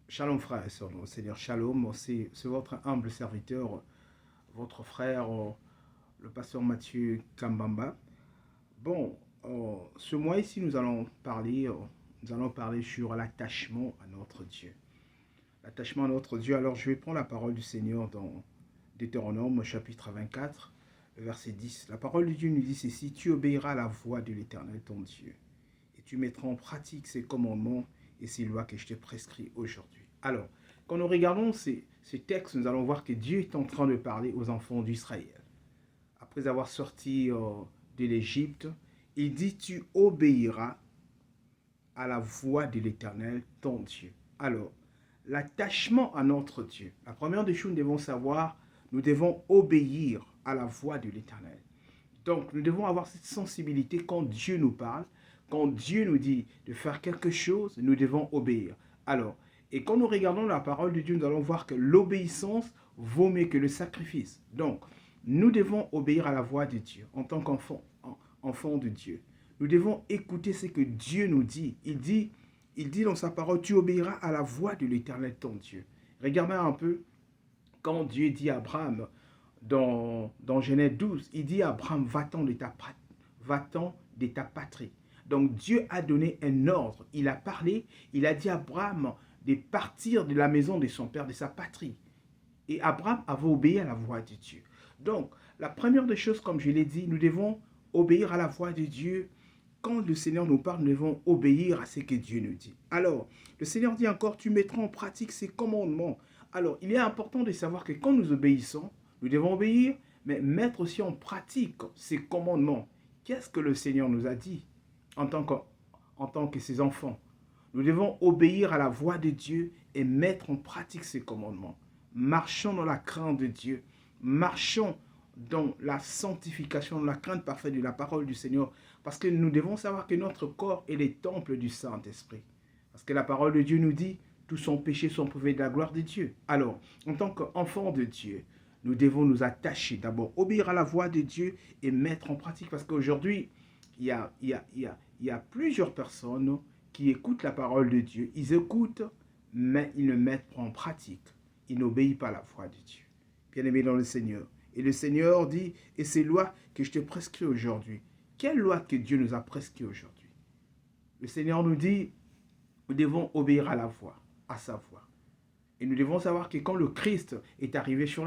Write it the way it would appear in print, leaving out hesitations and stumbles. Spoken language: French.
Shalom frère et sœurs, Seigneur Shalom, c'est votre humble serviteur, votre frère, le pasteur Mathieu Kambamba. Bon, ce mois ici, nous allons parler sur l'attachement à notre Dieu. L'attachement à notre Dieu. Alors, je vais prendre la parole du Seigneur dans Deutéronome, chapitre 24, verset 10. La parole de Dieu nous dit ceci: tu obéiras à la voix de l'Éternel, ton Dieu, et tu mettras en pratique ses commandements et ces lois que je te prescris aujourd'hui. Alors, quand nous regardons ces textes, nous allons voir que Dieu est en train de parler aux enfants d'Israël. Après avoir sorti de l'Égypte, il dit: tu obéiras à la voix de l'Éternel, ton Dieu. Alors, l'attachement à notre Dieu. La première des choses, nous devons savoir, nous devons obéir à la voix de l'Éternel. Donc, nous devons avoir cette sensibilité quand Dieu nous parle, quand Dieu nous dit de faire quelque chose, nous devons obéir. Alors, et quand nous regardons la parole de Dieu, nous allons voir que l'obéissance vaut mieux que le sacrifice. Donc, nous devons obéir à la voix de Dieu en tant qu'enfant de Dieu. Nous devons écouter ce que Dieu nous dit. Il dit dans sa parole: tu obéiras à la voix de l'Éternel, ton Dieu. Regardez un peu quand Dieu dit à Abraham, dans Genèse 12, il dit à Abraham: va-t'en de ta patrie. Donc Dieu a donné un ordre, il a parlé, il a dit à Abraham de partir de la maison de son père, de sa patrie. Et Abraham avait obéi à la voix de Dieu. Donc, la première des choses, comme je l'ai dit, nous devons obéir à la voix de Dieu. Quand le Seigneur nous parle, nous devons obéir à ce que Dieu nous dit. Alors, le Seigneur dit encore: tu mettras en pratique ses commandements. Alors, il est important de savoir que quand nous obéissons, nous devons obéir, mais mettre aussi en pratique ses commandements. Qu'est-ce que le Seigneur nous a dit en tant que ses enfants? Nous devons obéir à la voix de Dieu et mettre en pratique ses commandements. Marchons dans la crainte de Dieu. Marchons dans la sanctification, dans la crainte parfaite de la parole du Seigneur. Parce que nous devons savoir que notre corps est le temple du Saint-Esprit. Parce que la parole de Dieu nous dit: tous sont péchés, sont privés de la gloire de Dieu. Alors, en tant qu'enfants de Dieu, nous devons nous attacher, d'abord obéir à la voix de Dieu et mettre en pratique. Parce qu'aujourd'hui, il y a plusieurs personnes qui écoutent la parole de Dieu. Ils écoutent, mais ils ne mettent pas en pratique. Ils n'obéissent pas à la voix de Dieu. Bien-aimés dans le Seigneur. Et le Seigneur dit: et ces lois que je te prescris aujourd'hui. Quelle loi que Dieu nous a prescrit aujourd'hui? Le Seigneur nous dit: nous devons obéir à la voix, à sa voix. Et nous devons savoir que quand le Christ est arrivé sur la